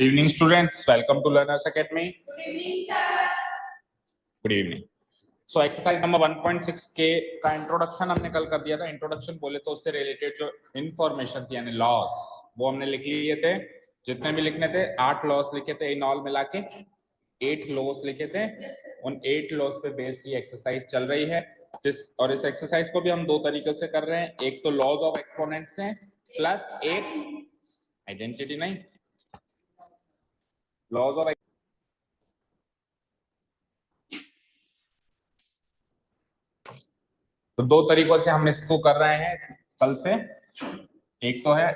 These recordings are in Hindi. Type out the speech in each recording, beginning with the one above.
Good evening, students. Welcome to Learners Academy. Good evening, sir. Good evening. So exercise number 1.6 के का इंट्रोडक्शन हमने कल कर दिया था. इंट्रोडक्शन बोले तो उससे रिलेटेड जो इंफॉर्मेशन थी यानी लॉस वो हमने लिख लिए थे. जितने भी लिखने थे 8 लॉस लिखे थे इन ऑल मिला के 8 लॉस लिखे थे. उन 8 लॉस पे बेस्ड ये एक्सरसाइज चल रही है. और इस एक्सरसाइज को भी हम दो तरीकों से कर रहे हैं. एक तो लॉज ऑफ एक्सपोनेंट्स से प्लस एक आइडेंटिटी नहीं लॉज ऑफ तो दो तरीकों से हम इसको कर रहे हैं कल से. एक तो है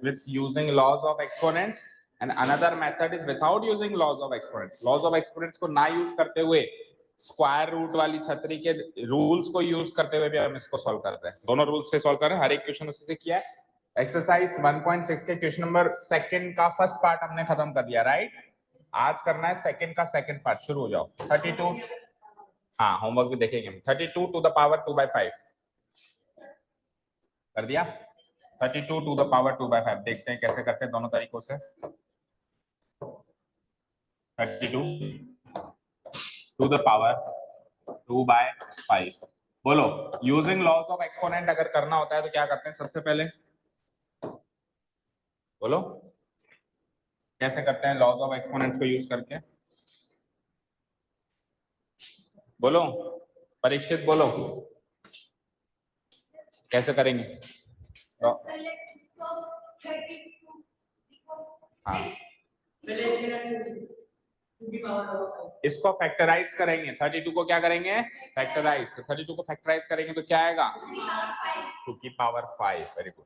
with using laws of exponents and another method is without using laws of exponents. Laws of exponents को ना यूज करते हुए स्क्वायर रूट वाली छतरी के रूल्स को यूज करते हुए भी हम इसको सॉल्व कर रहे हैं. दोनों रूल्स से सॉल्व कर रहे हैं. हर एक क्वेश्चन उसी से किया है. एक्सरसाइज 1.6 के क्वेश्चन नंबर सेकंड का फर्स्ट पार्ट हमने खत्म कर दिया. राइट. आज करना है सेकंड का सेकंड पार्ट. शुरू हो जाओ. 32 हाँ होमवर्क भी देखेंगे हम. 32 टू द पावर 2/5 कर दिया. 32 टू द पावर 2/5 देखते हैं कैसे करते हैं दोनों तरीकों से. 32 टू द पावर 2/5 बोलो. यूजिंग लॉज ऑफ एक्सपोनेंट अगर करना होता है तो क्या करते हैं सबसे पहले बोलो कैसे करते हैं लॉज ऑफ एक्सपोनेंट्स को यूज करके. बोलो परीक्षित बोलो कैसे करेंगे. हाँ इसको फैक्टराइज करेंगे. 32 को क्या करेंगे फैक्टराइज. तो 32 को फैक्टराइज करेंगे तो क्या आएगा 2 की पावर 5. Very good.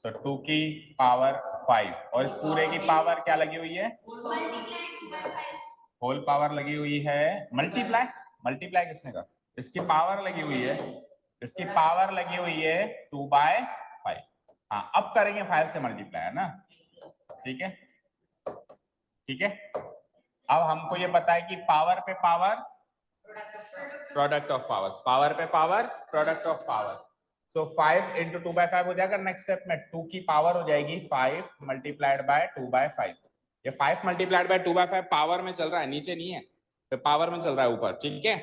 सो 2 की पावर 5 और इस पूरे की पावर क्या लगी हुई है होल पावर लगी हुई है. मल्टीप्लाई मल्टीप्लाई किसने कहा. इसकी पावर लगी हुई है. इसकी पावर लगी हुई है 2/5. हाँ अब करेंगे 5 से मल्टीप्लाई है ना. ठीक है ठीक है. अब हमको ये पता है कि पावर पे power product of powers. Power पे power product of power. So 5 into 2/5 हो जाएगा. नेक्स्ट स्टेप में 2 की पावर हो जाएगी 5 मल्टीप्लाइड बाय 2/5. ये 5 मल्टीप्लाइड बाय 2/5 पावर में चल रहा है नीचे नहीं है. तो पावर में चल रहा है ऊपर. ठीक है.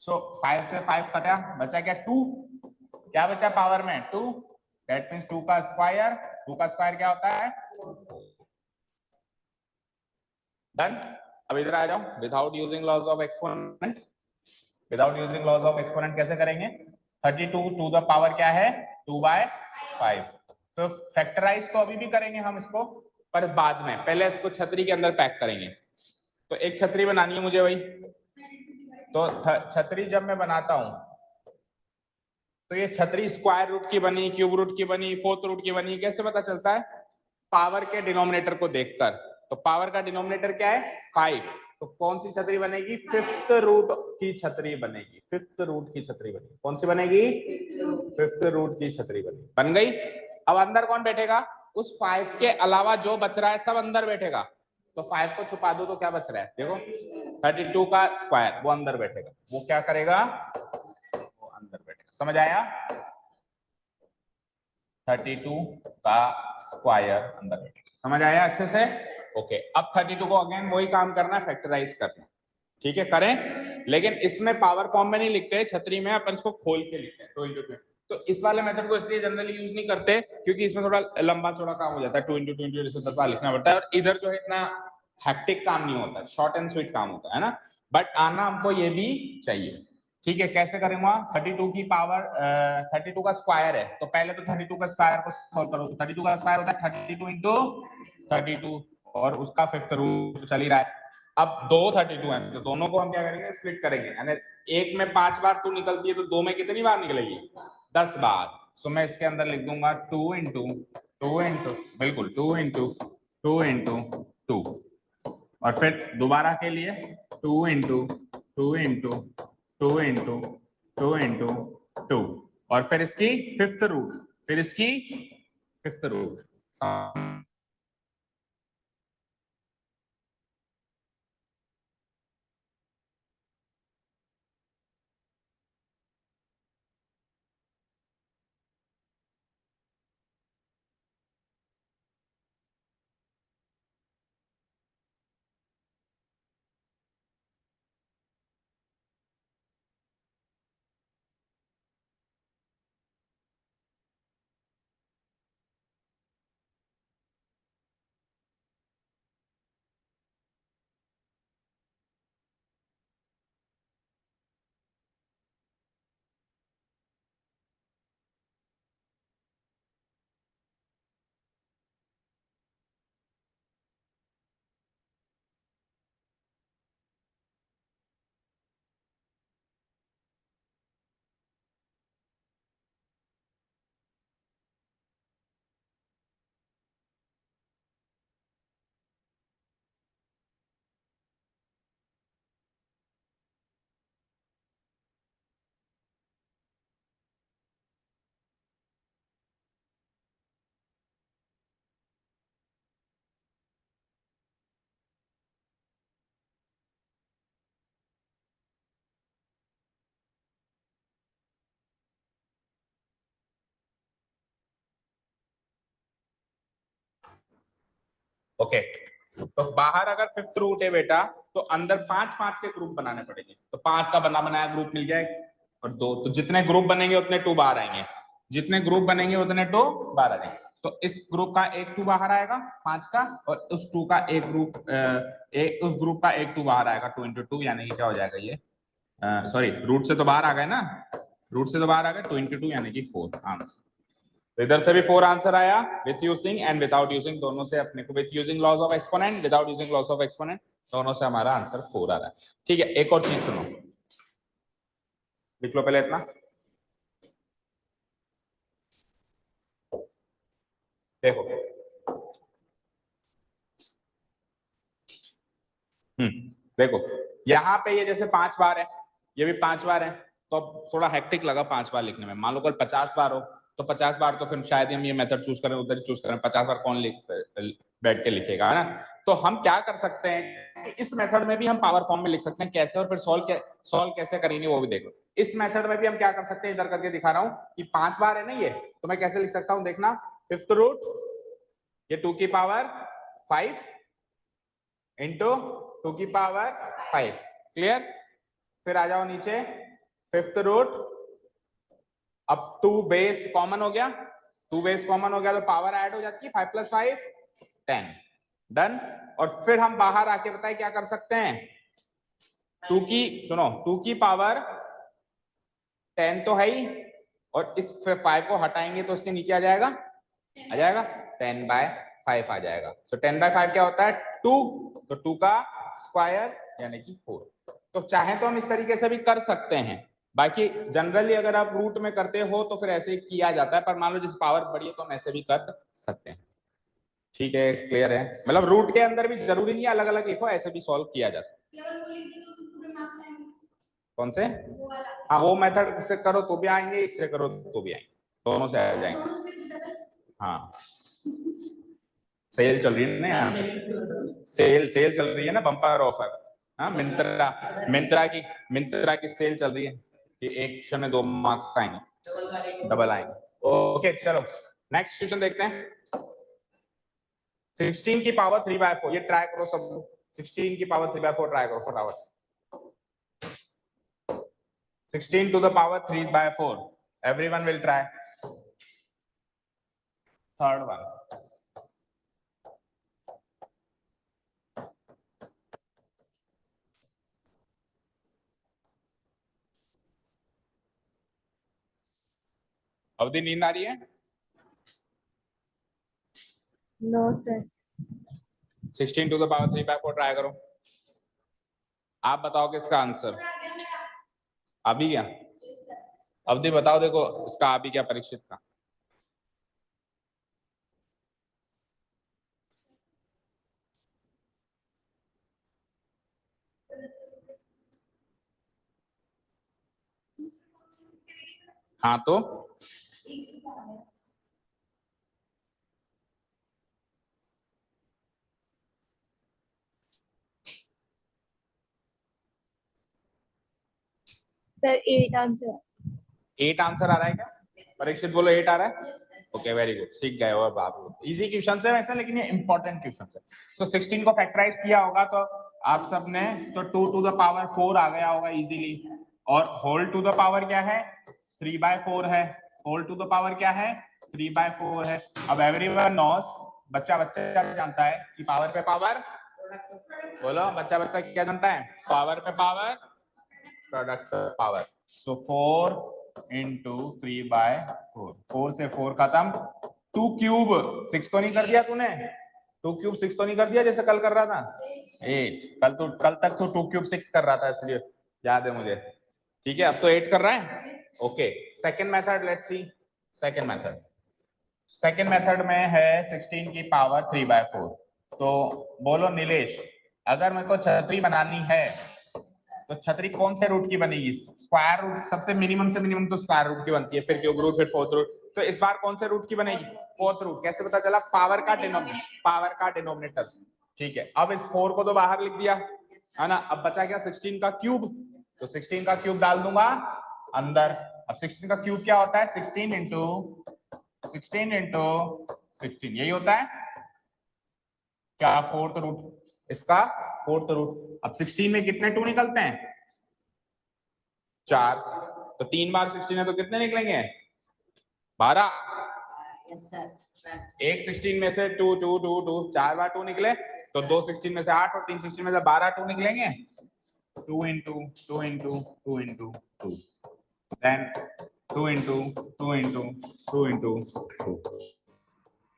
सो 5 से 5 कटा बचा क्या 2. क्या बचा पावर में 2. दैट मींस 2 का स्क्वायर. 2 का स्क्वायर क्या होता है डन. अब इधर आ जाओ. Without using laws of exponent. Without using laws of exponent कैसे करेंगे. 32 टू द पावर क्या है 2/5. तो फैक्टराइज तो अभी भी करेंगे हम इसको पर बाद में. पहले इसको छतरी के अंदर पैक करेंगे. तो एक छतरी बनानी है मुझे भाई. तो छतरी जब मैं बनाता हूं तो ये छतरी स्क्वायर रूट की बनी क्यूब रूट की बनी फोर्थ रूट की बनी. कैसे पता चलता है पावर के डिनोमिनेटर को देखकर. तो पावर का डिनोमिनेटर क्या है 5. तो कौन सी छतरी बनेगी फिफ्थ रूट की छतरी बनेगी. फिफ्थ रूट की छतरी बनेगी. कौन सी बनेगी फिफ्थ रूट की छतरी बनेगी. बन गई. अब अंदर कौन बैठेगा उस 5 के अलावा जो बच रहा है सब अंदर बैठेगा. तो 5 को छुपा दो तो क्या बच रहा है देखो 32 का स्क्वायर वो अंदर बैठेगा. वो क्या करेगा वो अंदर बैठेगा. समझ आया. 32 का स्क्वायर अंदर बैठेगा. समझ आया अच्छे से. ओके. अब 32 को अगेन वही काम करना है फैक्टराइज करना. ठीक है करें. लेकिन इसमें पावर फॉर्म में नहीं लिखते छतरी में अपन इसको खोल के लिखते हैं 2 into 2. तो इस वाले मेथड को इसलिए जनरली यूज नहीं करते क्योंकि इसमें थोड़ा लंबा चौड़ा काम हो जाता है. 2 into 2 into 10 बार लिखना पड़ता है. और इधर जो है इतना हैक्टिक काम नहीं होता. शॉर्ट एंड स्वीट काम होता है ना. बट आना हमको ये भी चाहिए. ठीक है. कैसे करेंगे 32 की पावर 32 का स्क्वायर है. तो पहले तो 32 का स्क्वायर को सॉल्व करो. तो 32 का स्क्वायर होता है 32 into 32 और उसका फिफ्थ रूट चल ही रहा है. अब दो 32 है तो दोनों को हम क्या करेंगे स्प्लिट करेंगे. यानी एक में 5 बार 2 निकलती है तो दो में कितनी बार निकलेगी 10 बार. सो मैं इसके अंदर लिख दूंगा 2 into बिल्कुल 2 into 2 और फिर दोबारा के लिए 2 into 2 और फिर इसकी फिफ्थ रूट. फिर इसकी फिफ्थ रूट. ओके तो बाहर अगर फिफ्थ रूट है बेटा तो अंदर 5 के ग्रुप बनाने पड़ेंगे, तो 5 का बना बनाया ग्रुप मिल जाएगा और 2, तो जितने ग्रुप बनेंगे उतने 2 बाहर आएंगे, जितने ग्रुप बनेंगे उतने 2 बाहर आ जाएंगे। तो इस ग्रुप का एक 2 बाहर आएगा 5 का, और उस 2 का एक ग्रुप उस ग्रुप का एक 2 बाहर आएगा 2 into 2, यानी कि क्या हो जाएगा ये, सॉरी रूट से तो बाहर आ गए ना, रूट से तो बाहर आ गए, 2 into 2 यानी कि 4 आंसर। तो इधर से भी 4 आंसर आया with using and without using, दोनों से अपने को, with using loss of exponent, without using loss of exponent, दोनों से हमारा आंसर 4 आ रहा है। ठीक है, एक और चीज सुनो, लिख लो पहले इतना, देखो देखो यहाँ पे ये जैसे 5 बार है, ये भी 5 बार है, तो अब थोड़ा हेक्टिक लगा 5 बार लिखने में। मान लो कल 50 बार हो तो 50 बार तो फिर शायद हम ये मेथड चूज करें, उधर ही चूज करें, 50 बार कौन बैठ के लिखेगा, है ना। तो हम क्या कर सकते हैं, इस मेथड में भी हम पावर फॉर्म में लिख सकते हैं, कैसे, और फिर सॉल्व कैसे करेंगे वो भी देखो। इस मेथड में भी हम क्या कर सकते हैं, इधर करके दिखा रहा हूं कि 5 बार है ना ये, तो मैं कैसे लिख सकता हूं, देखना, फिफ्थ रूट ये 2 की पावर 5 इंटू 2 की पावर 5, क्लियर। फिर आ जाओ नीचे, फिफ्थ रूट, अब 2 बेस कॉमन हो गया, 2 बेस कॉमन हो गया तो पावर ऐड हो जाती है, 5 + 5 10, डन। और फिर हम बाहर आके बताए क्या कर सकते हैं, 2 की, सुनो, 2 की पावर 10 तो है ही, और इस 5 को हटाएंगे तो उसके नीचे आ जाएगा 10/5 आ जाएगा। सो 10/5 क्या होता है 2, तो 2 का स्क्वायर यानी कि 4। तो चाहे तो हम इस तरीके से भी कर सकते हैं, बाकी जनरली अगर आप रूट में करते हो तो फिर ऐसे ही किया जाता है, पर मान लो जिस पावर बड़ी है तो हम ऐसे भी कर सकते हैं। ठीक है, क्लियर है, मतलब रूट के अंदर भी जरूरी नहीं है अलग अलग लिखो, ऐसे भी सॉल्व किया जा सकता है। कौन से, हाँ वो मेथड से करो तो भी आएंगे, इससे करो तो भी आएंगे, दोनों से आ जाएंगे। हाँ सेल चल रही है ना यहाँ पे, सेल चल रही है ना, बम्पर ऑफर। हाँ मिंत्रा की सेल चल रही है कि एक क्वेश्चन में 2 मार्क्स आएंगे, डबल आएंगे। ओके चलो नेक्स्ट क्वेश्चन देखते हैं। 16 की पावर 3/4, ये ट्राई करो सब, 16 की पावर 3/4 ट्राई करो फटाफट। 16 to the power 3/4, everyone will try. Third one, अवधि नींद आ रही है? No sir. 16 to the power 3/4 try करो, आप बताओ किसका आंसर आ भी गया, अवधि बताओ, देखो इसका आ भी गया परीक्षित का। हाँ तो सर 8 आंसर, 8 आंसर आ रहा है क्या? परीक्षित बोलो 8 आ रहा है। ओके वेरी गुड, सीख गए हो अब आप, इजी क्वेश्चन है वैसे, लेकिन ये इंपॉर्टेंट क्वेश्चन है। सो 16 को फैक्टराइज किया होगा तो आप सबने, तो 2 to the power 4 आ गया होगा इजीली, और होल टू द पावर क्या है 3/4 है, होल टू द पावर क्या है 3/4 है। अब एवरीवन नोस, बच्चा जानता है कि पावर पे पावर, बोलो बच्चा क्या जानता है, पावर पे पावर प्रोडक्ट पावर। सो 4 into 3/4, 4 से 4 खत्म, 2 क्यूब 6 तो नहीं कर दिया तूने, 2 क्यूब 6 तो नहीं कर दिया जैसे कल कर रहा था 8, कल तक तो 2 क्यूब 6 कर रहा था, इसलिए याद है मुझे। ठीक है, अब तो 8 कर रहा है। Okay second method, let's see second method. Second method में है 16 की पावर 3/4, तो बोलो नीलेश, अगर मेरे को छतरी बनानी है तो छतरी कौन से रूट की बनेगी, स्क्वायर रूट, सबसे मिनिमम से मिनिमम तो स्क्वायर रूट की बनती है, फिर क्यूब रूट, फिर फोर्थ रूट, तो इस बार कौन से रूट की बनेगी, फोर्थ रूट। कैसे पता चला, पावर का डिनोमिनेटर। ठीक है, अब इस 4 को तो बाहर लिख दिया है ना, अब बचा क्या 16 का क्यूब, तो 16 का क्यूब डाल दूंगा अंदर। अब 16 का क्यूब क्या होता है, 16 into 16 यही होता है। क्या फोर्थ रूट, इसका फोर्थ रूट। अब 16 में कितने 2 निकलते हैं? 4। तो 3 बार 16 है तो कितने निकलेंगे? 12। एक 16 में से 2 2 2 2 4 बार 2 निकले, तो 2 16 में से 8 और 3 16 में से 12 2 निकलेंगे। 2 into 2 into 2 into 2, then 2 into 2 into 2 into 2,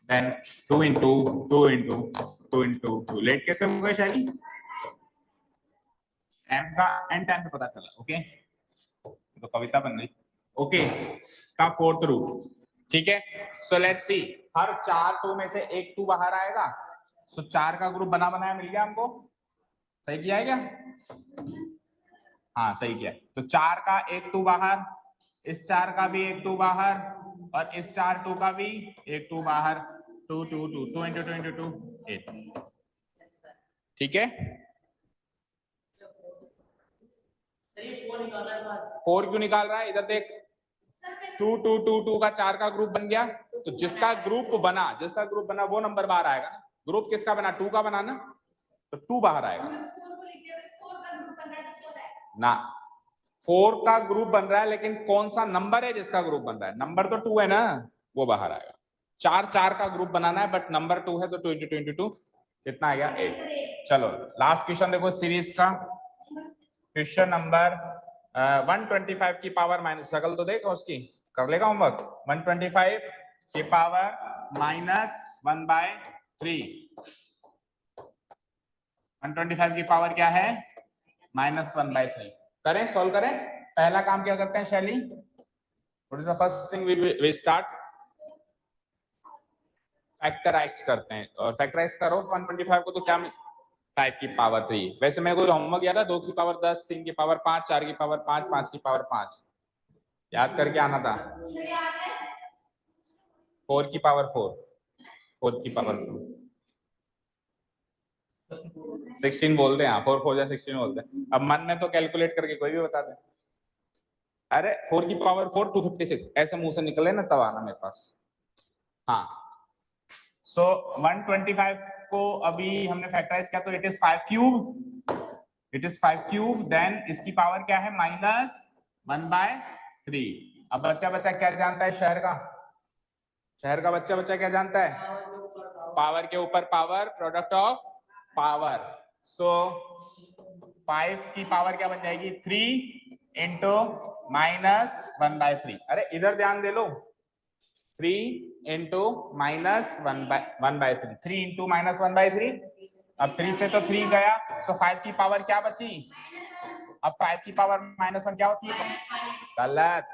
then 2 into 2 into 2 into 2। Late कैसे होगा शैली? m का n टाइम पे पता चला। ओके, तो कविता बन गई। ओके, का फोर्थ रूट। ठीक है, सो लेट्स सी, हर 4 2 में से एक 2 बाहर आएगा। सो 4 का ग्रुप बना बनाया मिल गया हमको। सही किया है क्या? हाँ सही किया। तो 4 का एक 2 बाहर, इस 4 का भी एक 2 बाहर, और इस 4 2 का भी एक 2 बाहर। 2 2 2 2 into 2 into 2 8। ठीक है, 4 क्यों निकाल रहा है? इधर देख, 2 2 2 2 का 4 का ग्रुप बन गया, तो जिसका ग्रुप बना वो नंबर बाहर आएगा ना। ग्रुप किसका बना? 2 का बना ना, तो 2 बाहर आएगा ना। 4 का ग्रुप बन रहा है, लेकिन कौन सा नंबर है जिसका ग्रुप बन रहा है? नंबर तो 2 है ना, वो बाहर आएगा। 4 4 का ग्रुप बनाना है, बट नंबर 2 है, तो 2 into 2 into 2 कितना आ गया? 8। चलो लास्ट क्वेश्चन देखो सीरीज का, क्वेश्चन नंबर 125 की पावर माइनस, शकल तो देखो उसकी, कर लेगा होमवर्क। 125 की पावर माइनस 1/3। 125 की पावर क्या है? -1/3। करें, सॉल्व करें। पहला काम क्या करते हैं Shaily? What is the first thing we start? Factorize करते हैं, और फैक्टराइज करो 125 को, तो क्या 5 की पावर 3। वैसे मेरे को होमवर्क याद है, 2 की पावर 10, 3 की पावर 5, 4 की पावर 5, 5 की पावर 5 याद करके आना था। 4 की पावर 4, 4 की पावर 2, 16 बोलते हैं। 4 4 जा 16 बोलते हैं। अब मन में तो कैलकुलेट करके कोई भी बता दे। अरे 4 की पावर 4 256 ऐसे मुंह से निकले ना तब आना मेरे पास। हाँ, सो 125 को अभी हमने फैक्टराइज किया, तो it is 5 cube, it is 5 cube. Then इसकी पावर क्या है? -1/3। अब बच्चा क्या जानता है? शहर का बच्चा क्या जानता है? पावर के ऊपर power, product of power. So 5 की पावर क्या बन जाएगी? 3 into -1/3। अरे इधर ध्यान दे लो, 3 into -1/3, 3 into -1/3। अब 3 से तो 3 गया, सो 5 की पावर क्या बची? अब 5 की पावर -1 क्या होती है? गलत,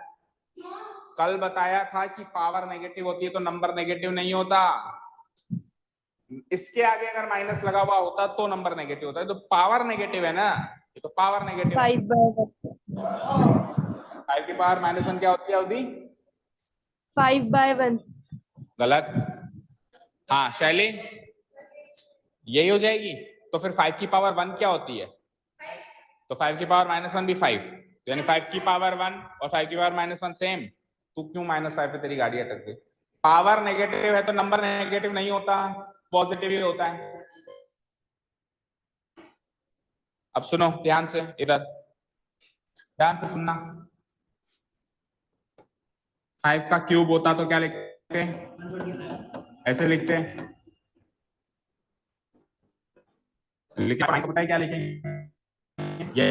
कल बताया था कि पावर नेगेटिव होती है तो नंबर नेगेटिव नहीं होता। इसके आगे अगर माइनस लगा हुआ होता तो नंबर नेगेटिव होता है। तो पावर नेगेटिव है ना, ये तो पावर नेगेटिव। 5 की पावर -1 क्या होती है अवधि? 5/1। गलत। हाँ शैली, यही हो जाएगी। तो फिर 5 की पावर 1 क्या होती है? तो 5 की पावर -1 भी 5, तो यानी 5 की पावर 1 और 5 की पावर -1 सेम। तू क्यों -5 पे तेरी गाड़ी अटक गई? पावर नेगेटिव है तो नंबर नेगेटिव नहीं होता, पॉजिटिव ही होता है। अब सुनो ध्यान से, इधर ध्यान से सुनना। 5 का क्यूब होता तो क्या लिखते हैं? ऐसे लिखते हैं। लिखा पता है क्या लिखेंगे? ये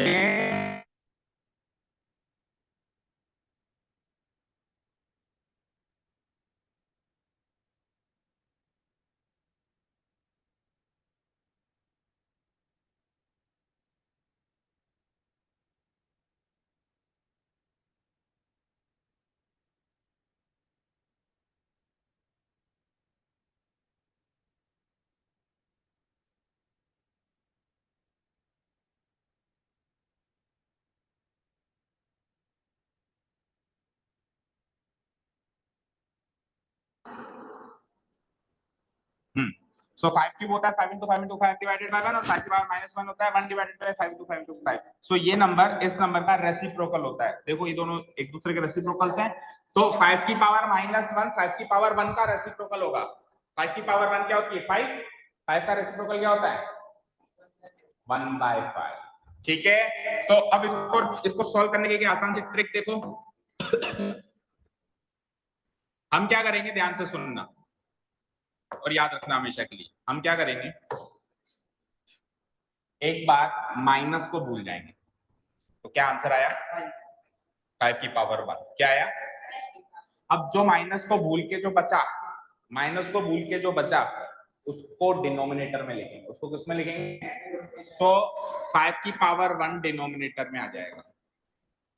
सो 5 क्यूब होता है 5 into 5 into 5 divided by 1, और 5 की पावर -1 होता है 1 divided by 5 into 5 into 5। सो ये नंबर इस नंबर का रेसिप्रोकल होता है। देखो ये दोनों एक दूसरे के रेसिप्रोकल्स हैं, तो 5 की पावर -1 5 की पावर 1 का रेसिप्रोकल होगा। 5 की पावर 1 क्या होती है? 5, 5 का रेसिप्रोकल क्या होता है 1/5। ठीक है, तो अब इसको सॉल्व करने की आसान सी ट्रिक देखो। हम क्या करेंगे, ध्यान से सुनना और याद रखना हमेशा के लिए। हम क्या करेंगे, एक बार माइनस को भूल जाएंगे। तो क्या आंसर आया 5 की पावर 1। क्या आया, अब जो माइनस को भूल के जो बचा, माइनस को भूल के जो बचा उसको डिनोमिनेटर में लिखेंगे। उसको किसमें लिखेंगे, सो 5 की पावर 1 डिनोमिनेटर में आ जाएगा।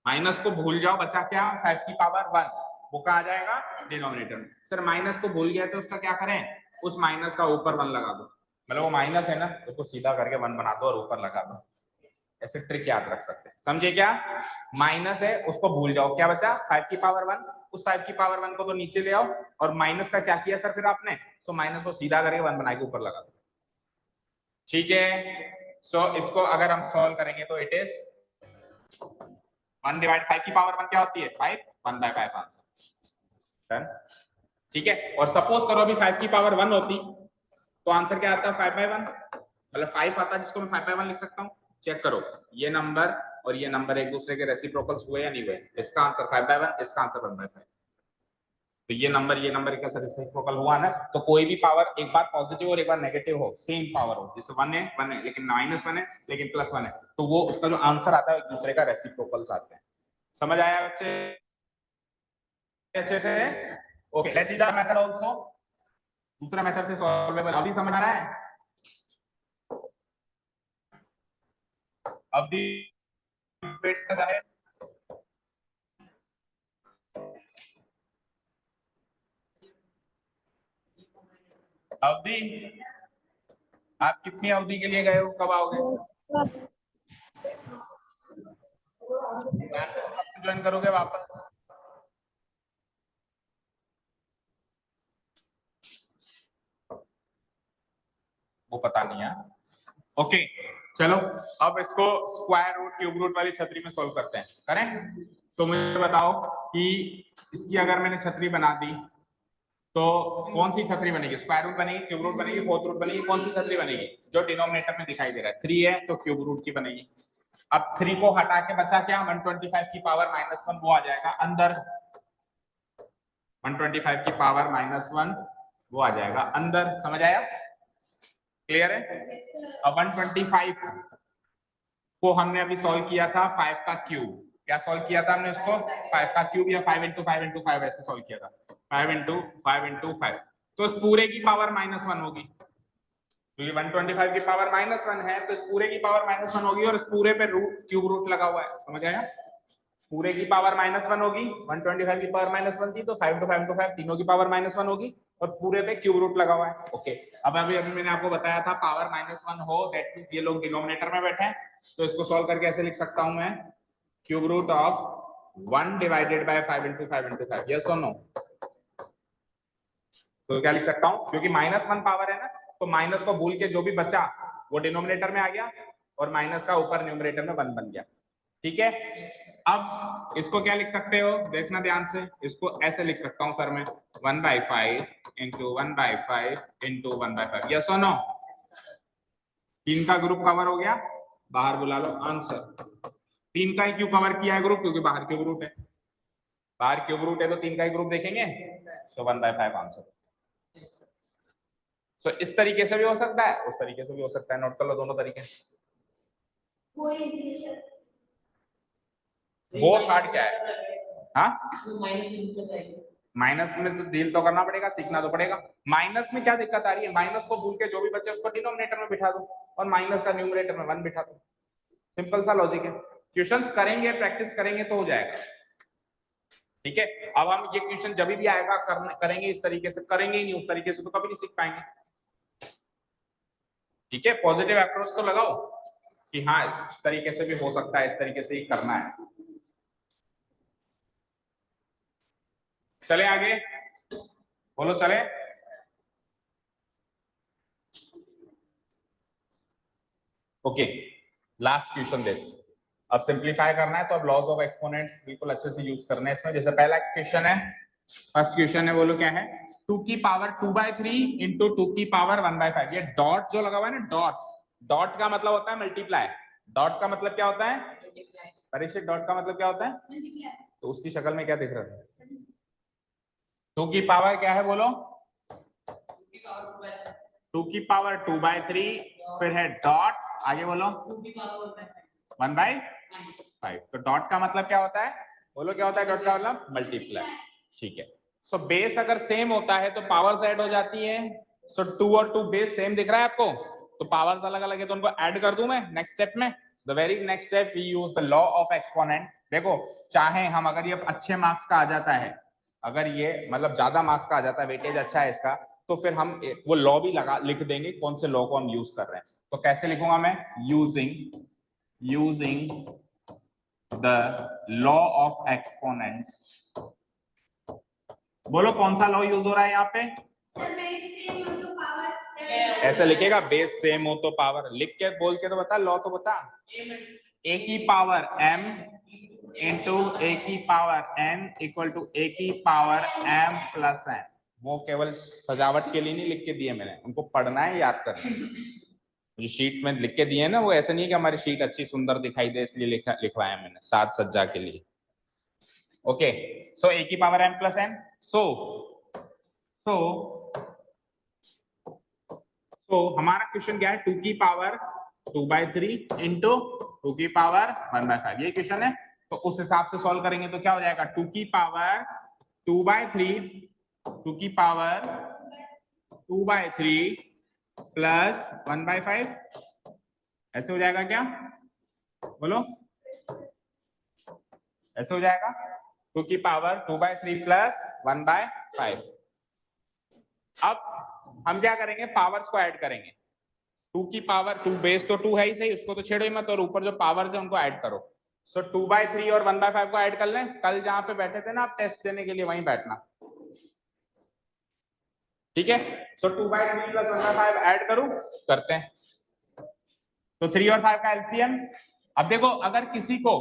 माइनस को भूल जाओ, बचा क्या 5 की पावर 1, वो कहाँ आ जाएगा डिनोमिनेटर में। सर माइनस को भूल गया तो उसका क्या करें, उस माइनस का ऊपर 1 लगा दो, मतलब वो माइनस है ना, उसको सीधा करके 1 बना दो और ऊपर लगा दो। ऐसे ट्रिक याद रख सकते हैं, समझे क्या। माइनस है उसको भूल जाओ, क्या बचा 5 की पावर 1, उस 5 की पावर 1 को तो नीचे ले आओ और माइनस का क्या किया सर फिर आपने, सो माइनस को सीधा करके 1 बना के ऊपर लगा दो। ठीक है, सो इसको अगर हम सॉल्व करेंगे तो इट इज 1 डिवाइड 5 की पावर 1 क्या होती है 5, 1/5 आंसर। डन। ठीक है, और सपोज करो अभी 5 की पावर 1 होती तो आंसर क्या आता 5/1, मतलब 5 आता जिसको मैं 5/1 लिख सकता हूँ। चेक करो ये नंबर और ये नंबर एक दूसरे के रेसिप्रोकल्स हुए या नहीं हुए। इसका आंसर 5/1, इसका आंसर 1/5। तो ये नंबर का रेसिप्रोकल हुआ ना, तो कोई भी पावर एक बार पॉजिटिव और एक बार नेगेटिव हो, सेम पावर हो, जैसे 1 है लेकिन -1 है लेकिन +1 है, तो वो उसका जो आंसर आता है एक दूसरे का रेसिप्रोकल्स आते हैं। समझ आया बच्चे अच्छे से। Okay, let's see the method also. दूसरा मेथड से सॉल्वेबल अभी समझ आ रहा है। अभी वेट कर रहा है, अवधि आप कितनी अवधि के लिए गए हो, कब आओगे, ज्वाइन करोगे वापस। वो पता नहीं है। ओके चलो, अब इसको स्क्वायर रूट क्यूब रूट वाली छतरी में सॉल्व करते हैं। करें तो मुझे बताओ कि इसकी अगर मैंने छतरी बना दी तो कौन सी छतरी बनेगी, स्क्वायर रूट बनेगी, क्यूब रूट बनेगी, फोर्थ रूट बनेगी, कौन सी छतरी बनेगी। जो डिनोमिनेटर में दिखाई दे रहा है 3 है तो क्यूब रूट की बनेगी। अब 3 को हटा के बचा क्या 125 की पावर -1, वो आ जाएगा अंदर। 125 की पावर -1 वो आ जाएगा अंदर। समझ आया, क्लियर है। अब 125 को हमने अभी सॉल्व किया था 5 का क्यूब। क्या सॉल्व किया था हमने इसको 5 का क्यूब या 5 × 5 × 5 ऐसे सॉल्व किया था, 5 × 5 × 5। तो इस पूरे की पावर -1 होगी, क्योंकि 125 की पावर -1 है तो इस पूरे की पावर -1 होगी और इस पूरे पे रूट क्यूब रूट लगा हुआ है। समझ आया, पूरे की पावर -1 होगी, 125 की पावर -1 थी तो 5 × 5 × 5 तीनों की पावर -1 होगी और पूरे पे क्यूब रूट लगा हुआ है। ओके, अब अभी मैंने आपको बताया था पावर -1 हो दैट मींस ये लोग डिनोमिनेटर में बैठे हैं, तो इसको सॉल्व करके ऐसे लिख सकता हूं मैं, cube root of 1 divided by 5 × 5 × 5। Yes और नो, तो क्या लिख सकता हूं, क्योंकि -1 पावर है ना, तो माइनस को भूल के जो भी बचा वो डिनोमिनेटर में आ गया और माइनस का ऊपर न्यूमरेटर में 1 बन गया। ठीक है, अब इसको क्या लिख सकते हो, देखना ध्यान से, इसको ऐसे लिख सकता हूं सर मैं 1/5 × 1/5 × 1/5। यस और नो, 3 का ग्रुप कवर हो गया, बाहर बुला लो आंसर। 3 का ही क्यों कवर किया है ग्रुप, क्योंकि बाहर क्यूब रूट है, बाहर क्यूब रूट है तो 3 का ही ग्रुप देखेंगे, सो 1/5 आंसर। तो इस तरीके से भी हो सकता है, उस तरीके से भी हो सकता है, नोट कर लो दोनों तरीके। वो थर्ड क्या है, हाँ माइनस में तो डील तो करना पड़ेगा, सीखना तो पड़ेगा। माइनस में क्या दिक्कत आ रही है, माइनस को भूल के जो भी बचे उसको डिनोमिनेटर में बिठा दो और माइनस का न्यूमरेटर में 1 बिठा दो। सिंपल सा लॉजिक है, क्वेश्चंस करेंगे प्रैक्टिस करेंगे तो हो जाएगा। ठीक है, अब हम ये क्वेश्चन जब भी आएगा करेंगे इस तरीके से, करेंगे ही नहीं उस तरीके से तो कभी नहीं सीख पाएंगे। ठीक है, पॉजिटिव अप्रोच तो लगाओ कि हाँ इस तरीके से भी हो सकता है, इस तरीके से ही करना है। चले आगे, बोलो चले। ओके, लास्ट क्वेश्चन दे, अब सिंप्लीफाई करना है तो अब लॉज ऑफ एक्सपोनेंट्स बिल्कुल अच्छे से यूज करना है इसमें। जैसे पहला क्वेश्चन है, फर्स्ट क्वेश्चन है, बोलो क्या है, 2 की पावर 2/3 इंटू 2 की पावर 1/5। ये डॉट जो लगा हुआ है ना, डॉट, डॉट का मतलब होता है मल्टीप्लाई। डॉट का मतलब क्या होता है परीक्षित? डॉट का मतलब क्या होता है? तो उसकी शक्ल में क्या दिख रहा है? 2 की पावर क्या है बोलो? 2 की पावर 2/3, फिर है डॉट, आगे बोलो 1/5। तो डॉट का मतलब क्या होता है बोलो? क्या होता है डॉट का मतलब? मल्टीप्लाई। ठीक है। सो बेस अगर सेम होता है तो पावर्स ऐड हो जाती है। सो 2 और 2 बेस सेम दिख रहा है आपको, तो पावर्स अलग अलग है, तो उनको ऐड कर दूं मैं नेक्स्ट स्टेप में। The very next step we use the law of exponent. देखो, चाहे हम, अगर ये अच्छे मार्क्स का आ जाता है, अगर ये मतलब ज्यादा मार्क्स का आ जाता है, वेटेज अच्छा है इसका, तो फिर हम वो लॉ भी लगा लिख देंगे, कौन से लॉ को हम यूज कर रहे हैं। तो कैसे लिखूंगा मैं? Using the law of exponent. बोलो कौन सा लॉ यूज हो रहा है यहाँ पे? ऐसे लिखेगा, बेस सेम हो तो पावर। लिख के बोल के तो बता, लॉ तो बता। ए की पावर m इंटू ए की पावर n इक्वल टू ए की पावर m प्लस n। वो केवल सजावट के लिए नहीं लिख के दिए मैंने, उनको पढ़ना है, याद करना है। जो शीट में लिख के दिए ना, वो ऐसा नहीं है कि हमारी शीट अच्छी सुंदर दिखाई दे इसलिए लिखवाया मैंने, साज सज्जा के लिए। ओके, सो ए की पावर m प्लस n। सो हमारा क्वेश्चन क्या है? 2 की पावर 2/3 इंटू 2 की पावर 1/5, ये क्वेश्चन है। तो उस हिसाब से सॉल्व करेंगे तो क्या हो जाएगा? 2 की पावर 2/3, 2 की पावर 2/3 प्लस 1/5, ऐसे हो जाएगा क्या? बोलो, ऐसे हो जाएगा 2 की पावर 2/3 प्लस 1/5। अब हम क्या करेंगे? पावर्स को ऐड करेंगे। 2 की पावर 2, बेस तो 2 है ही सही, उसको तो छेड़ो ही मत, और ऊपर जो पावर्स है उनको ऐड करो। सो 2/3 और 1/5 को ऐड कर लें। कल जहां पे बैठे थे ना आप टेस्ट देने के लिए, वहीं बैठना, ठीक है? सो 2/3 प्लस 1/5 ऐड करूं, करते हैं। तो 3 और 5 का एलसीएम। अब देखो, अगर किसी को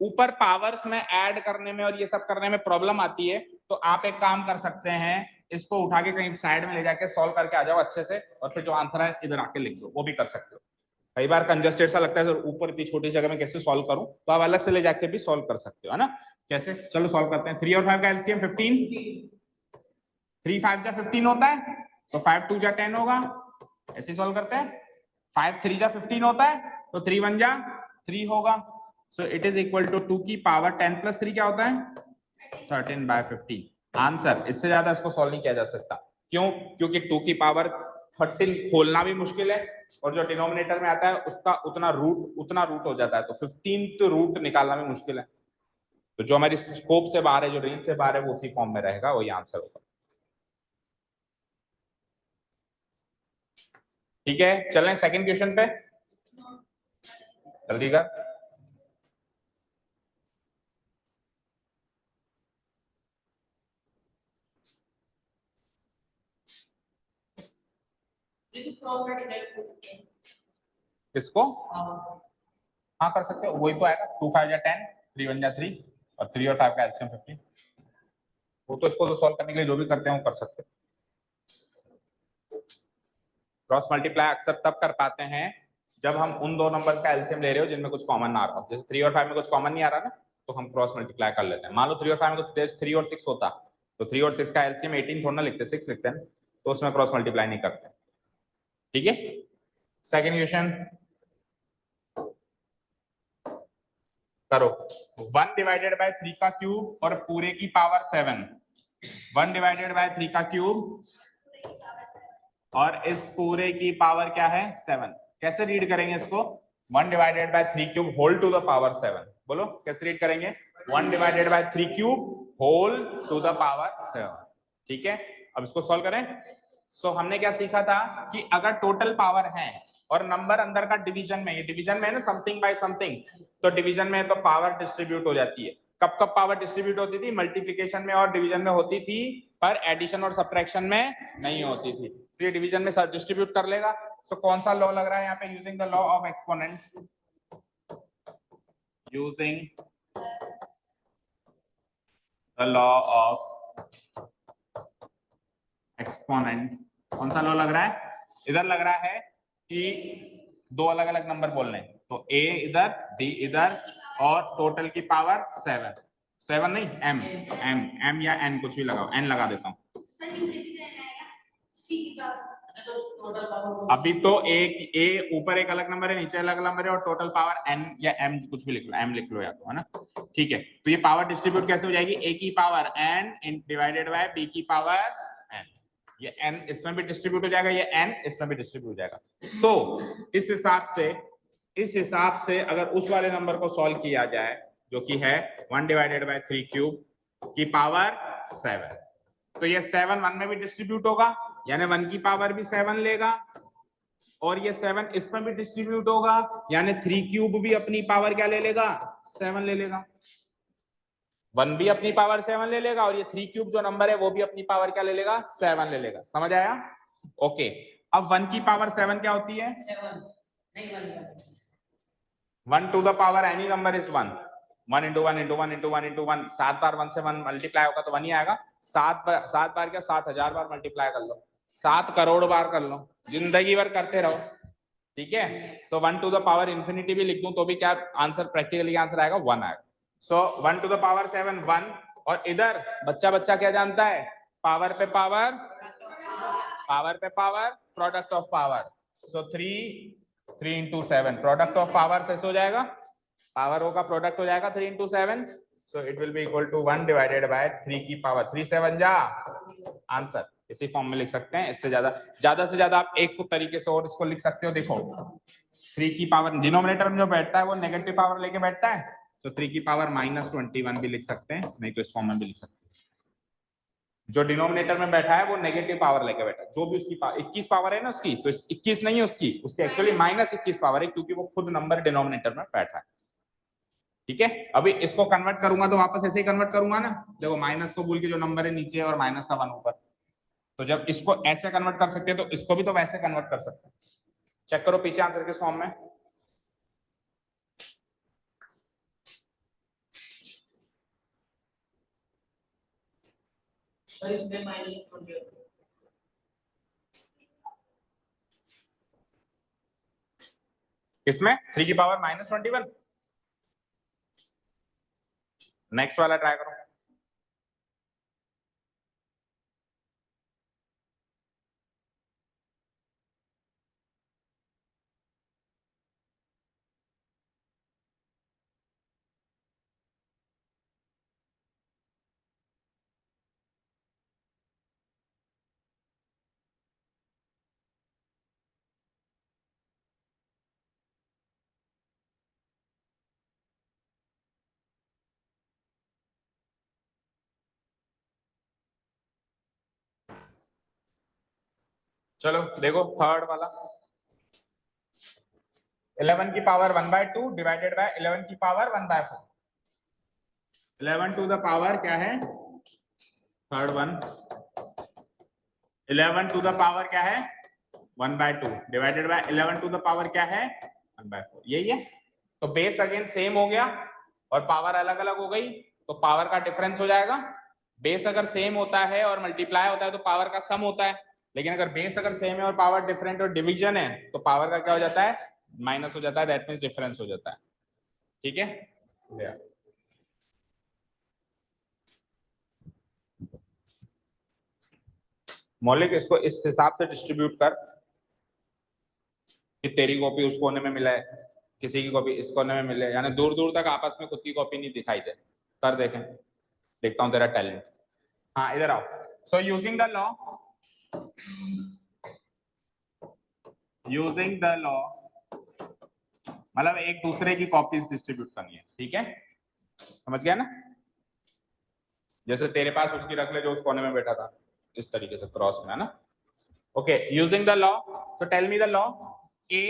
ऊपर पावर्स में ऐड करने में और ये सब करने में प्रॉब्लम आती है, तो आप एक काम कर सकते हैं, इसको उठा के कहीं साइड में ले जाके सॉल्व करके आ जाओ अच्छे से, और फिर जो आंसर है इधर आके लिख दो, वो भी कर सकते हो। कई बार कंजस्टेड सा लगता है, तो ऊपर इतनी छोटी जगह में कैसे सॉल्व करूं, तो आप अलग से ले जाके भी सॉल्व कर सकते हो, है ना? कैसे? चलो सॉल्व करते हैं। 3 और 5 का एलसीएम 15। 3 5 जा 15 होता है, तो 5 2 जा 10 होगा, ऐसे सॉल्व करते हैं। 5 3 जा 15 होता है, तो 3 1 जा 3 होगा। So it is equal to 2 की पावर 10 प्लस 3 क्या होता है? 13/15 आंसर। इससे ज्यादा इसको सॉल्व नहीं किया जा सकता। क्यों? क्योंकि 2 की पावर 13 खोलना भी मुश्किल है, और जो डिनोमिनेटर में आता है उसका उतना रूट हो जाता है, तो 15th रूट निकालना भी मुश्किल है। तो जो हमारी स्कोप से बाहर है, जो रेंज से बाहर है, वो उसी फॉर्म में रहेगा, वही आंसर होगा। ठीक है, चलें सेकंड क्वेश्चन पे, जल्दी कर। किसको? हाँ कर सकते हो, वही तो आएगा। 2 5 जा 10, 3 1 जा 3, और 3 और 5 का एलसीएम 15। वो तो इसको तो सॉल्व करने के लिए जो भी करते हैं वो कर सकते हैं। क्रॉस मल्टीप्लाई अक्सर तब कर पाते हैं जब हम उन दो नंबर्स का एलसीएम ले रहे हो जिनमें कुछ कॉमन ना आ रहा हो। जैसे 3 और 5 में कुछ कॉमन नहीं आ रहा ना, तो हम क्रॉस मल्टीप्लाई कर लेते हैं। मान लो 3 और 5 में कुछ 3 और 6 होता, तो 3 और 6 का एलसीएम 18 थोड़ा ना लिखते, 6 लिखते हैं, तो उसमें क्रॉस मल्टीप्लाई नहीं करते। ठीक है, सेकेंड क्वेश्चन करो। 1 डिवाइडेड बाय 3 का क्यूब और पूरे की पावर 7। 1 डिवाइडेड बाय 3 का क्यूब और इस पूरे की पावर क्या है? 7। कैसे रीड करेंगे इसको? 1 divided by 3 cube whole to the power 7। बोलो कैसे रीड करेंगे? 1 divided by 3 cube whole to the power 7। ठीक है, अब इसको सॉल्व करें। सो हमने क्या सीखा था कि अगर टोटल पावर है और नंबर अंदर का डिवीजन में, ये डिवीजन में है ना, समथिंग बाय समथिंग, तो डिवीजन में तो पावर डिस्ट्रीब्यूट हो जाती है। कब कब पावर डिस्ट्रीब्यूट होती थी? मल्टीप्लिकेशन में और डिवीजन में होती थी, पर एडिशन और सब्ट्रैक्शन में नहीं होती थी। फिर डिवीजन में डिस्ट्रीब्यूट कर लेगा। तो कौन सा लॉ लग रहा है यहाँ पे? Using the law of exponent, using the law of exponent. कौन सा लॉ लग रहा है? इधर लग रहा है कि दो अलग अलग नंबर बोलने, तो a इधर d इधर और टोटल की पावर 7 नहीं m या n कुछ भी लगाओ, n लगा देता हूँ। अभी तो a ऊपर एक अलग नंबर है, नीचे अलग नंबर है, और टोटल पावर n या m कुछ भी लिख लो, m लिख लो या तो, है ना? ठीक है, तो ये पावर डिस्ट्रीब्यूट कैसे हो जाएगी? a की power n divided by b की पावर n। ये n इसमें भी डिस्ट्रीब्यूट हो जाएगा, ये n इसमें भी डिस्ट्रीब्यूट हो जाएगा। सो इस हिसाब से अगर उस वाले नंबर को सॉल्व किया जाए जो कि है 1 डिवाइडेड बाय 3 क्यूब की पावर 7, तो ये 7 1 में भी डिस्ट्रीब्यूट होगा, यानी 1 की पावर भी 7 लेगा, और ये 7 इसमें भी डिस्ट्रीब्यूट होगा, यानी 3 क्यूब भी अपनी पावर क्या ले लेगा? 7 ले लेगा। 1 भी अपनी पावर 7 ले लेगा, और ये 3 क्यूब जो नंबर है वो भी अपनी पावर क्या ले लेगा? 7 ले लेगा। समझ आया? ओके, अब 1 की पावर 7 क्या होती है? 1 to the power any number is 1। 1 into 1 into 1 into 1 into 1, 7 बार 1 से 1 मल्टीप्लाई होगा तो 1 ही आएगा। 7 बार क्या 7000 बार मल्टीप्लाई कर लो, 7 करोड़ बार कर लो, जिंदगी भर करते रहो। ठीक है, सो 1 टू द पावर इंफिनिटी भी लिख दूं तो भी क्या आंसर, प्रैक्टिकली आंसर आएगा 1 आएगा। सो 1 टू द पावर 7 1, और इधर बच्चा क्या जानता है? पावर पे power product of power. So 3 into 7 product of power से हो जाएगा, पावर का प्रोडक्ट हो जाएगा 3 into 7, so it will be equal to 1 divided by 3 की पावर 3 7 जा आंसर। इसी फॉर्म में लिख सकते हैं, इससे ज्यादा से ज्यादा आप एक तरीके से और इसको लिख सकते हो। देखो 3 की पावर डिनोमिनेटर में जो बैठता है वो नेगेटिव पावर लेके बैठता है, सो 3 की पावर -21 भी लिख सकते हैं, नहीं तो इस फॉर्म में भी लिख सकते हैं। जो डिनोमिनेटर में बैठा है वो नेगेटिव पावर लेके बैठा है, जो भी उसकी 21 पावर है ना उसकी, तो 21 नहीं है उसकी एक्चुअली -21 पावर है, क्योंकि वो खुद नंबर डिनोमिनेटर में बैठा है। ठीक है, अभी इसको कन्वर्ट करूंगा तो वापस ऐसे ही कन्वर्ट करूंगा ना। देखो माइनस को भूल के जो नंबर है नीचे और माइनस का 1 ऊपर, तो जब इसको ऐसे कन्वर्ट कर सकते हैं तो इसको भी तो वैसे कन्वर्ट कर सकते हैं। चेक करो पीछे आंसर किस फॉर्म में। किसमें? 3 की पावर -21। नेक्स्ट वाला ट्राई करो। चलो देखो थर्ड वाला, 11 की पावर 1/2 डिवाइडेड बाय 11 की पावर 1/4। 11 टू द पावर क्या है? Third one, 11 to the power क्या है? 1/2 divided by 11 to the power क्या है? 1/4। यही है, तो बेस अगेन सेम हो गया और पावर अलग अलग हो गई, तो पावर का डिफरेंस हो जाएगा। बेस अगर सेम होता है और मल्टीप्लाई होता है तो पावर का सम होता है, लेकिन अगर बेस अगर सेम है और पावर डिफरेंट और डिवीजन है तो पावर का क्या हो जाता है? माइनस हो जाता है, दैट मींस डिफरेंस हो जाता है। ठीक है, मौलिक इसको इस हिसाब से डिस्ट्रीब्यूट कर कि तेरी कॉपी उस कोने में मिला है, किसी की कॉपी इस कोने में मिले, यानी दूर दूर तक आपस में खुद की कॉपी नहीं दिखाई दे। कर देखें, देखता हूं तेरा टैलेंट। हाँ इधर आओ। सो यूजिंग द लॉ मतलब एक दूसरे की कॉपीज डिस्ट्रीब्यूट करनी है। ठीक है, समझ गया ना? जैसे तेरे पास उसकी रख ले जो उस कोने में बैठा था, इस तरीके से क्रॉस में, है ना? Okay, using the law, so tell me the law, a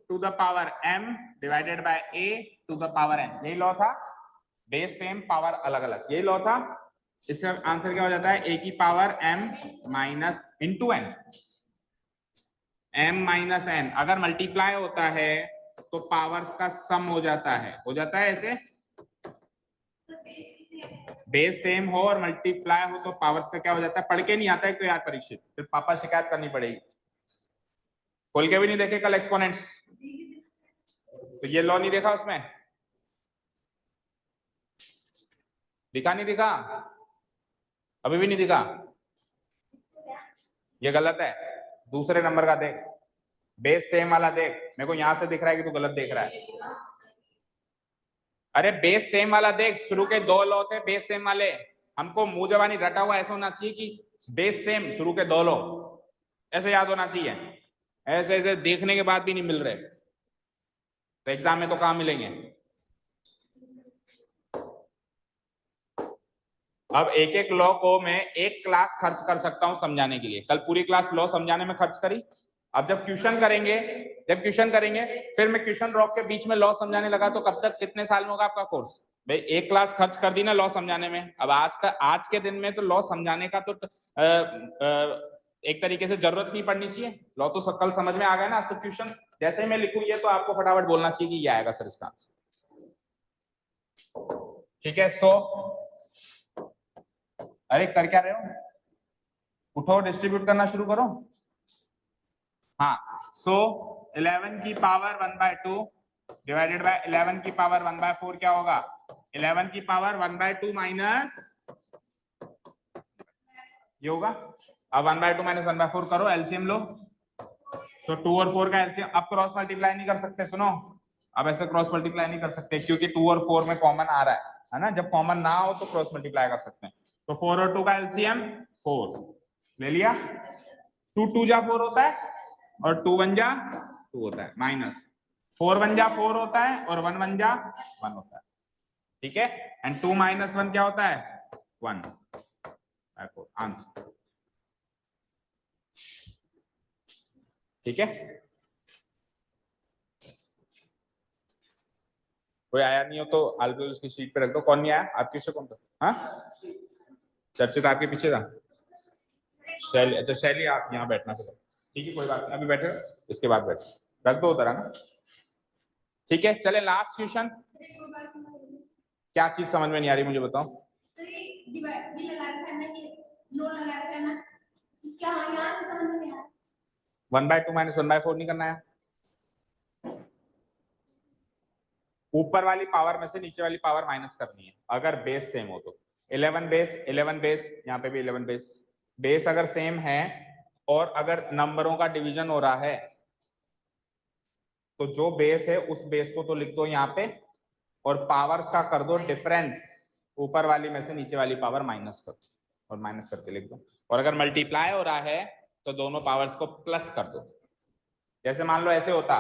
to the power m divided by a to the power n। यही लॉ था, बेस सेम पावर अलग अलग, यही लॉ था। इसका आंसर क्या हो जाता है? a की power m minus into n, m minus n अगर मल्टीप्लाई होता है तो पावर्स का सम हो जाता है ऐसे। बेस सेम हो और मल्टीप्लाई हो तो पावर्स का क्या हो जाता है, पढ़ के नहीं आता है तो यार परीक्षित, फिर पापा शिकायत करनी पड़ेगी। खोल के भी नहीं देखे कल एक्सपोनेंट्स, तो ये लॉ नहीं देखा उसमें, दिखा नहीं दिखा, अभी भी नहीं दिखा, ये गलत है। दूसरे नंबर का देख, बेस सेम वाला देख, मेरे को यहां से दिख रहा है कि तू गलत देख रहा है। अरे बेस सेम वाला देख, शुरू के दो लॉ थे बेस सेम वाले, हमको मुंह जबानी रटा हुआ ऐसा होना चाहिए कि बेस सेम शुरू के दो लॉ, ऐसे याद होना चाहिए। ऐसे ऐसे देखने के बाद भी नहीं मिल रहे तो एग्जाम में तो कहां मिलेंगे। अब एक एक लॉ को मैं एक क्लास खर्च कर सकता हूं समझाने के लिए, कल पूरी क्लास लॉ समझाने में खर्च करी। अब जब ट्यूशन करेंगे फिर मैं क्वेश्चन रॉक के बीच में लॉ समझाने लगा तो कब तक, कितने साल में होगा आपका कोर्स। भाई एक क्लास खर्च कर दी ना लॉ समझाने में, अब आज के दिन में तो लॉ समझाने का तो एक तरीके से जरूरत नहीं पड़नी चाहिए, लॉ तो कल समझ में आ गया ना। आज तो क्वेश्चन जैसे ही मैं लिखूं ये तो आपको फटाफट बोलना चाहिए कि ये आएगा सर इसका आंसर, ठीक है। सो अरे कर क्या रहे हो, उठो डिस्ट्रीब्यूट करना शुरू करो। हाँ, सो 11 की पावर 1/2 डिवाइडेड बाय 11 की पावर 1/4 क्या होगा, 11 की पावर 1/2 माइनस ये होगा। अब 1/2 माइनस 1/4 करो, एलसीएम लो। सो 2 और 4 का एलसीएम, अब क्रॉस मल्टीप्लाई नहीं कर सकते, सुनो अब ऐसे क्रॉस मल्टीप्लाई नहीं कर सकते क्योंकि 2 और 4 में कॉमन आ रहा है ना, जब कॉमन ना हो तो क्रॉस मल्टीप्लाई कर सकते हैं। तो 4 और 2 का एलसीएम 4 ले लिया, 2 2 जा 4 होता है और 2 1 जा 2 होता है, माइनस 4 1 जा 4 होता है और 1 1 जा 1 होता है, ठीक है। एंड 2 माइनस 1 क्या होता है 1/4 आंसर, ठीक है। कोई आया नहीं हो तो आलबल उसकी शीट पे रख दो। कौन नहीं आया आपके पीछे, कौन था, हाँ चर्चित आपके पीछे था, शैली, अच्छा शैली आप यहाँ बैठना फिर, ठीक है कोई बात नहीं, अभी बैठे इसके बाद बैठ रख दो उधर, है ना, ठीक है। चले लास्ट क्वेश्चन, क्या चीज समझ में नहीं आ रही मुझे बताओ। 1/2 माइनस 1/4 नहीं करना है, ऊपर वाली पावर में से नीचे वाली पावर माइनस करनी है अगर बेस सेम हो तो। 11 बेस, यहाँ पे भी 11 बेस अगर सेम है और अगर नंबरों का डिवीजन हो रहा है तो जो बेस है उस बेस को तो लिख दो यहाँ पे और पावर्स का कर दो डिफरेंस, ऊपर वाली में से नीचे वाली पावर माइनस कर दो और माइनस करके लिख दो। और अगर मल्टीप्लाई हो रहा है तो दोनों पावर्स को प्लस कर दो। जैसे मान लो ऐसे होता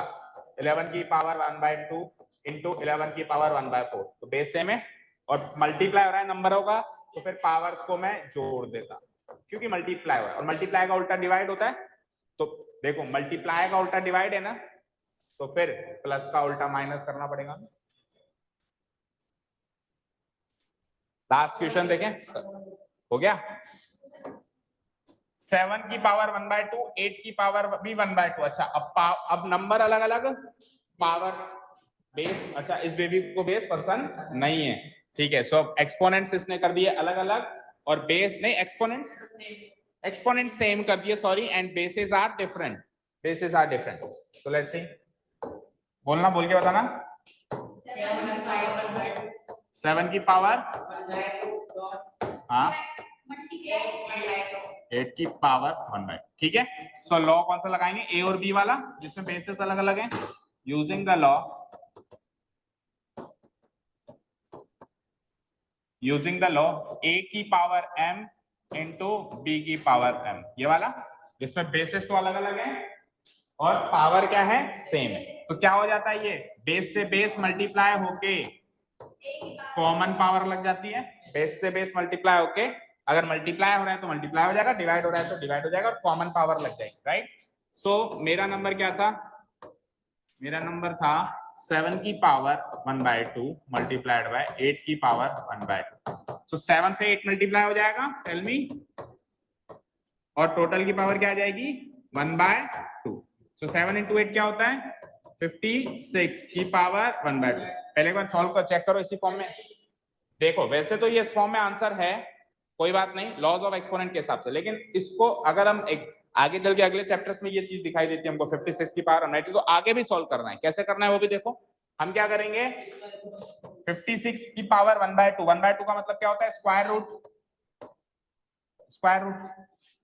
11 की पावर 1/2 इंटू 11 की पावर 1/4, तो बेस सेम है और मल्टीप्लाई हो रहा है नंबरों का, तो फिर पावर्स को मैं जोड़ देता क्योंकि मल्टीप्लाई हो रहा है और मल्टीप्लाई का उल्टा डिवाइड होता है। तो देखो मल्टीप्लाई का उल्टा डिवाइड है ना, तो फिर प्लस का उल्टा माइनस करना पड़ेगा। लास्ट क्वेश्चन देखें, हो गया। 7 की पावर 1/2, 8 की पावर भी 1/2। अच्छा अब नंबर अलग अलग, पावर बेस, अच्छा इस बेबी को बेस पसंद नहीं है, ठीक है। सो एक्सपोनेंट्स इसने कर दिए अलग अलग और बेस नहीं, एक्सपोनेंट सेम कर दिए, sorry, and bases are different, so let's see, बोलना, बोल के बताना। 7 की पावर, हाँ 8 की पावर 1/2, ठीक है। सो लॉ कौन सा लगाएंगे, ए और बी वाला जिसमें बेसिस अलग अलग है। यूजिंग द लॉ ए की पावर m इंटू बी की पावर m, ये वाला जिसमें बेसिस तो अलग अलग है और पावर क्या है, सेम है। तो क्या हो जाता है, ये बेस से बेस मल्टीप्लाई होके कॉमन पावर लग जाती है, बेस से बेस मल्टीप्लाई होके, अगर मल्टीप्लाई हो रहा है तो मल्टीप्लाई हो जाएगा, डिवाइड हो रहा है तो डिवाइड हो जाएगा और कॉमन पावर लग जाएगी, राइट। सो मेरा नंबर क्या था, मेरा नंबर था 7 की पावर 1/2 मल्टीप्लाइड बाय 8 की पावर 1/2। सो 7 से 8 मल्टीप्लाई हो जाएगा, टेल मी, और टोटल की पावर क्या आ जाएगी 1/2। सो 7 इंटू 8 क्या होता है 56 की पावर 1/2। पहले एक बार सॉल्व कर चेक करो इसी फॉर्म में, देखो वैसे तो ये इस फॉर्म में आंसर है, कोई बात नहीं, लॉज ऑफ एक्सपोनेंट के हिसाब से, लेकिन इसको अगर हम एक आगे चल के अगले चैप्टर्स में ये चीज दिखाई देती है हमको 56 की पावर 190, तो आगे भी सॉल्व करना है, कैसे करना है वो भी देखो। हम क्या करेंगे, 56 की पावर 1/2, 1/2 का मतलब क्या होता है, square root, square root,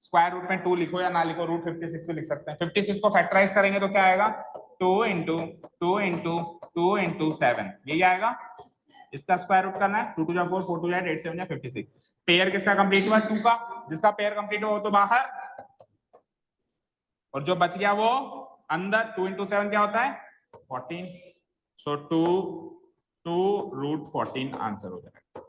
square root में 2 लिखो या ना लिखो, रूट 56 भी लिख सकते हैं। 56 को फैक्टराइज करेंगे तो क्या आएगा, 2 इंटू 2 इंटू 2 इंटू 7, यही आएगा। इसका स्क्वायर रूट करना है, 2 2 4, 4 2 8 7 56। पेयर किसका कंप्लीट हुआ, 2 का, जिसका पेयर कंप्लीट हुआ वो तो बाहर, और जो बच गया वो अंदर। 2 इंटू 7 क्या होता है, 14, सो 2 रूट 14 आंसर हो जाएगा।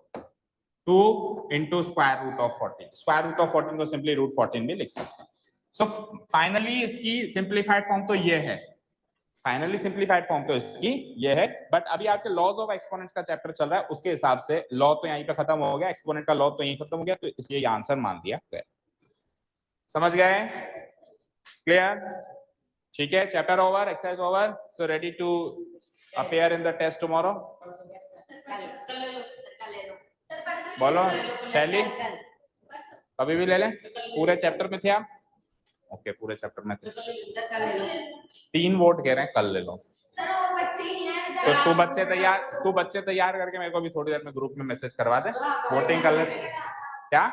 2 into square root of 14, square root of 14 को सिंपली रूट 14 भी लिख सकते हैं। सो फाइनली इसकी सिंप्लीफाइड फॉर्म तो ये है, फाइनली सिंप्लीफाइड फॉर्म तो इसकी ये है। बट अभी आपके लॉज ऑफ एक्सपोनेंट्स का चैप्टर चल रहा है, उसके हिसाब से लॉ तो यहीं पे खत्म हो गया, एक्सपोनेंट का लॉ तो यहीं खत्म हो गया, तो इसलिए ये आंसर मान दिया गया। समझ गए, क्लियर, ठीक है, chapter over, exercise over, so ready to appear in the test tomorrow. बोलो शैली, कभी भी ले लें, पूरे चैप्टर में थे आप, ओके पूरे चैप्टर में थे, 3 वोट कह रहे हैं कल ले लो। तो तू बच्चे तैयार करके मेरे को भी थोड़ी देर में ग्रुप में मैसेज करवा दे, वोटिंग कर ले। क्या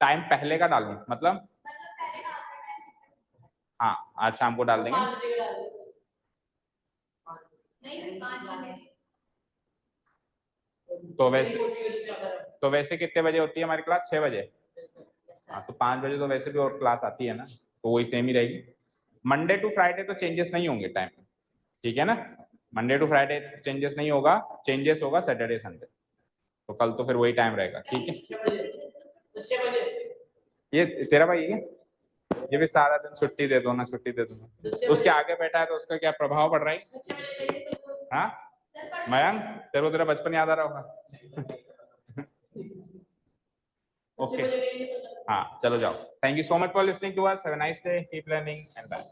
टाइम पहले का डालूं, मतलब हाँ आज शाम को डाल देंगे। तो वैसे कितने बजे होती है हमारी क्लास, 6 बजे। हाँ तो 5 बजे तो वैसे भी और क्लास आती है ना, तो वही सेम ही रहेगी। मंडे टू फ्राइडे तो चेंजेस नहीं होंगे टाइम, ठीक है ना, मंडे टू फ्राइडे चेंजेस नहीं होगा, चेंजेस होगा सैटरडे संडे, तो कल तो फिर वही टाइम रहेगा, ठीक है। ये तेरा भाई है, ये भी सारा दिन छुट्टी दे दो ना, छुट्टी दे दो, उसके आगे बैठा है तो उसका क्या प्रभाव पड़ रहा है। हाँ मयंक, तेरे को तेरा बचपन याद आ रहा होगा। ओके हाँ चलो जाओ, thank you so much for listening to us, have a nice day, keep learning and bye.